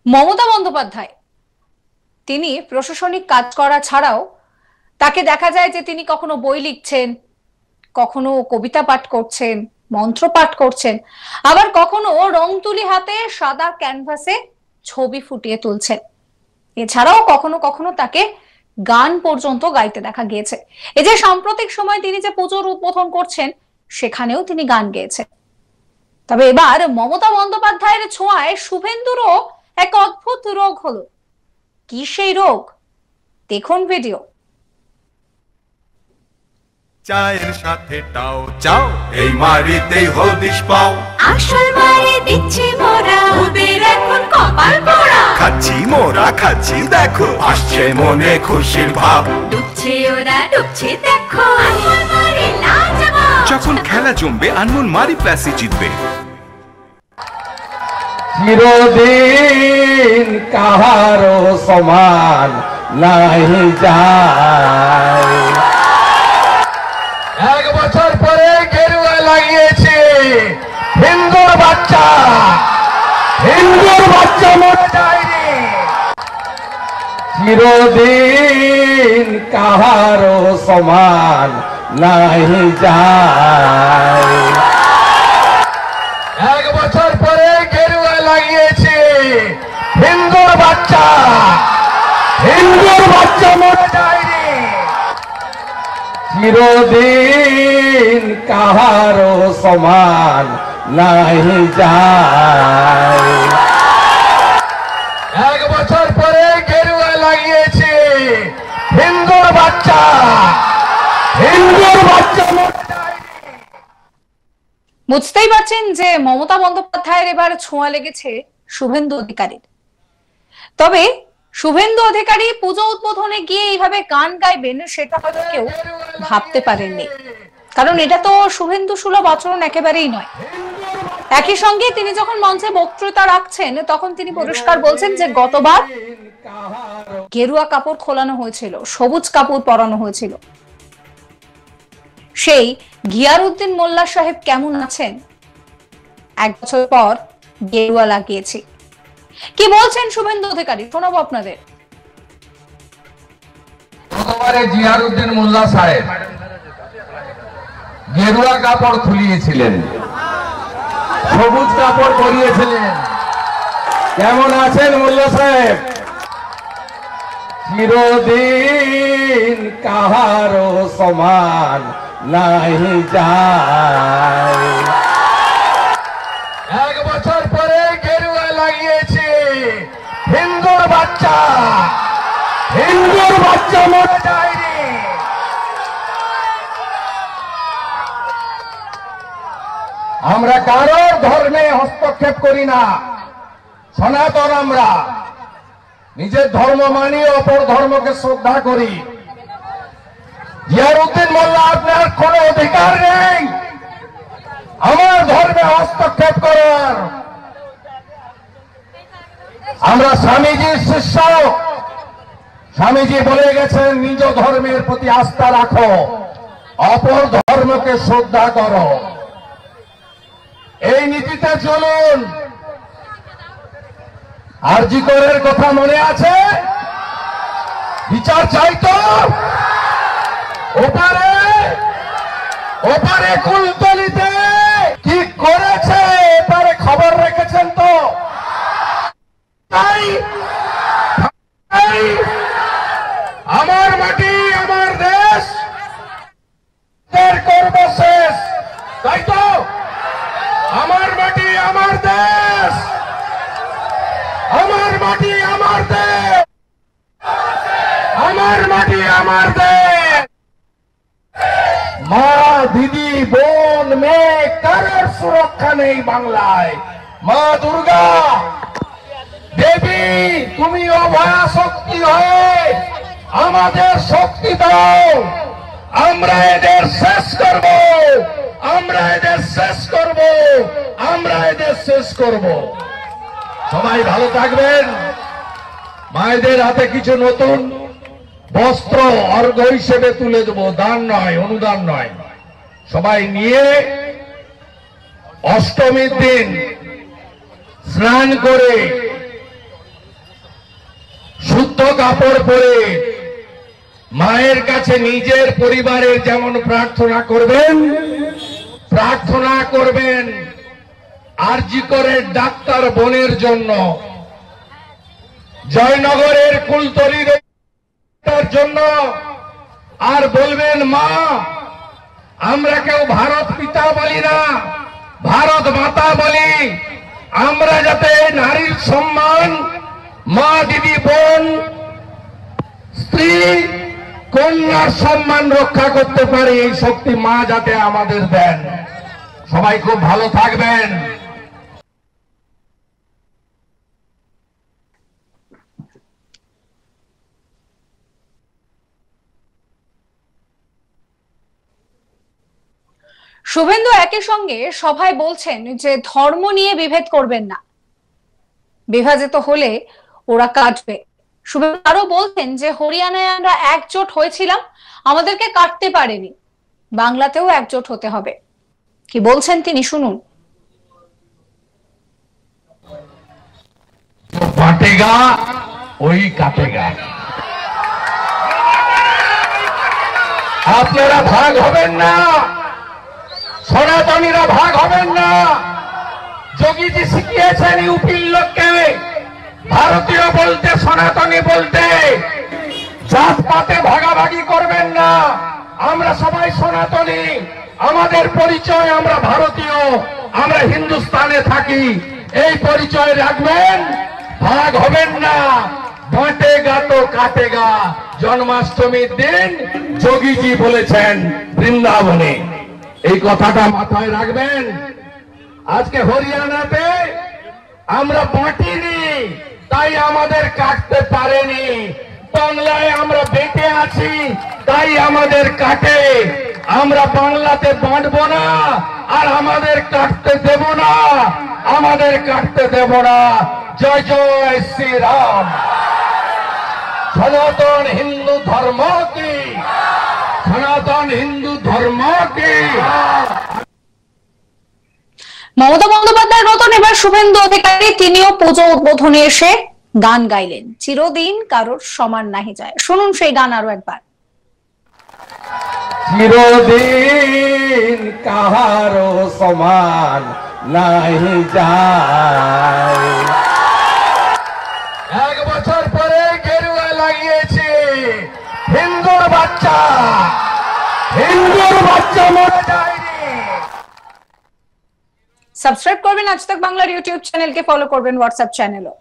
মমতা বন্দ্যোপাধ্যায় তিনি প্রশাসনিক কাজ করা ছাড়াও তাকে দেখা যায় যে তিনি কখনো বই লিখছেন, কখনো কবিতা পাঠ করছেন, মন্ত্র পাঠ করছেন, আবার কখনো রং তুলি হাতে সাদা ক্যানভাসে ছবি ফুটিয়ে তুলছেন। এছাড়াও কখনো কখনো তাকে গান পর্যন্ত গাইতে দেখা গিয়েছে। এই যে সাম্প্রতিক সময় তিনি যে পুজোর উদ্বোধন করছেন সেখানেও তিনি গান গেয়েছেন। তবে এবার মমতা বন্দ্যোপাধ্যায়ের ছোঁয়ায় শুভেন্দুরও এক অদ্ভুত রোগ হলো। কি সেই রোগ? দেখুন ভিডিও। চায়ের সাথে টাও চাও, এই মারিতেই হদিশ পাও। আসল মারি দিচ্ছি মোরা, ওদের এখন কপাল পোড়া। খাচ্ছি মোরা খাচ্ছি, দেখো আসছে মনে খুশির ভাব। ডুবছে ওরা ডুবছে, দেখো আসল মারি লাজবাব। যখন খেলা জমবে আনমোল মারি প্লাসই জিতবে। চিরদিন কাহারো সমান নাহি যায়। এক বছর পরে গেরুয়া লাগিয়েছে হিন্দুর বাচ্চা মরে যায়নি। চিরদিন কাহারো সমান নাহি যায়। এক বছর পরে গেরুয়া লাগিয়েছে হিন্দুর বাচ্চা মরে যায়নি। চিরদিন কাহারো সমান নাহি যায়। এক বছর পরে গেরুয়া লাগিয়েছে হিন্দুর বাচ্চা মরে যায়নি। বুঝতেই পারছেন যে মমতা বন্দ্যোপাধ্যায়ের এবার ছোঁয়া লেগেছে শুভেন্দু অধিকারীর। তবে শুভেন্দু অধিকারী পুজো উদ্বোধনে গিয়ে এইভাবে গান গাইবেন সেটা হয়তো কেউ ভাবতে পারেননি, কারণ এটা তো শুভেন্দু সুলভ আচরণ একেবারেই নয়। একই সঙ্গে তিনি যখন মঞ্চে বক্তৃতা রাখছেন তখন তিনি পরিষ্কার বলছেন যে গতবার গেরুয়া কাপড় খোলানো হয়েছিল, সবুজ কাপড় পরানো হয়েছিল। সেই গিয়ারউদ্দিন মোল্লা সাহেব কেমন আছেন? এক বছর পর গেরুয়া লাগিয়েছি। কি বলছেন শুভেন্দু অধিকারী শোনাবো আপনাদের। গতবারে জিয়ারউদ্দিন মোল্লা সাহেব গেরুয়া কাপড় খুলিয়েছিলেন, সবুজ কাপড় পরিয়েছিলেন। কেমন আছেন মোল্লা সাহেব? চিরদিন কাহারো সমান নাহি যায়। এক বছর পরে গেরুয়া লাগিয়েছে হিন্দুর বাচ্চা মরে যায়নি। আমরা কারোর ধর্মে হস্তক্ষেপ করি না, সনাতন আমরা নিজের ধর্ম মানি, অপর ধর্মকে শ্রদ্ধা করি। জিয়ারউদ্দিন মোল্লা আপনার কোনো অধিকার নেই আমার ধর্মে হস্তক্ষেপ করার। আমরা স্বামীজির শিষ্য। স্বামীজি বলে গেছেন নিজ ধর্মের প্রতি আস্থা রাখো, অপর ধর্মকে শ্রদ্ধা করো। এই নীতিতে চলুন। আরজি করের কথা মনে আছে? বিচার চাইতো ওপারে কুলতলিতে কি করেছে এবারে খবর রেখেছেন তো? তাই আমার মাটি আমার দেশ করবো শেষ, তাই তো? আমার মাটি আমার দেশ, আমার মাটি আমার দেশ, আমার মাটি আমার দেশ। মা দিদি বোন মেয়ে কারোর সুরক্ষা নেই বাংলায়। মা দুর্গা দেবী তুমি অভয়া শক্তি হয়ে আমাদের শক্তি দাও। আমরা এদের শেষ করব, আমরা এদের শেষ করব, আমরা এদের শেষ করব। সবাই ভালো থাকবেন। মায়েদের হাতে কিছু নতুন বস্ত্র অর্ঘ্য হিসেবে তুলে দেবো, দান নয়, অনুদান নয়। সবাই নিয়ে অষ্টমীর দিন স্নান করে শুদ্ধ কাপড় পরে মায়ের কাছে নিজের পরিবারের যেমন প্রার্থনা করবেন আরজি করের ডাক্তার বোনের জন্য, জয়নগরের কুলতলির জন্য, আর বলবেন মা আমরা কেউ ভারত পিতা বলি না, ভারত মাতা বলি। আমরা যাতে নারীর সম্মান, মা দিদি বোন স্ত্রী কন্যার সম্মান রক্ষা করতে পারি, এই শক্তি মা যাতে আমাদের দেন। সবাই খুব ভালো থাকবেন। শুভেন্দু একই সঙ্গে সভায় বলছেন যে ধর্ম নিয়ে বিভেদ করবেন না, বিভাজিত হলে ওরা কাটবে। শুভেন্দু আরো বলছেন যে হরিয়ানায় আমরা একজোট হয়েছিলাম, আমাদেরকে কাটতে পারেনি, বাংলাতেও একজোট হতে হবে। কি বলছেন তিনি, শুনুন। বাটেগা ওই কাটেগা, আপনারা ভাগ হবেন না, সনাতনীরা ভাগ হবেন না। যোগীজি শিখিয়েছেন ইউপির লোককে ভারতীয় বলতে, সনাতনী বলতে। জাতপাতে ভাগাভাগি করবেন না, আমরা সবাই সনাতনী, আমাদের পরিচয় আমরা ভারতীয়, আমরা হিন্দুস্তানে থাকি, এই পরিচয় রাখবেন, ভাগ হবেন না। বাটেগা তো কাটেগা জন্মাষ্টমীর দিন যোগীজি বলেছেন বৃন্দাবনে, এই কথাটা মাথায় রাখবেন। আজকে হরিয়ানাতে আমরা বাঁটিনি, তাই আমাদের কাটতে পারেনি। বাংলায় আমরা বেঁটে আছি, তাই আমাদের কাটে। আমরা বাংলাতে বাঁটবো না, আর আমাদের কাটতে দেব না, আমাদের কাটতে দেব না। জয় জয় শ্রীরাম। সনাতন হিন্দু ধর্ম কি, সনাতন হিন্দু ধর্ম কি। মমতা বন্দ্যোপাধ্যায়ের মতন এবার শুভেন্দু অধিকারী তিনিও পুজো উদ্বোধনে এসে গান গাইলেন, চিরদিন কারোর সমান নাহি যায়। শুনুন সেই গান আরো একবার। চিরদিন কাহারো সমান নাহি যায়। 1 বছর পরে গেরুয়া লাগিয়েছে, হিন্দুর বাচ্চা মরে যায়নি। সাবস্ক্রাইব করবেন আজ তাক বাংলার ইউটিউব চ্যানেলকে, ফলো করবেন হোয়াটসঅ্যাপ চ্যানেলও।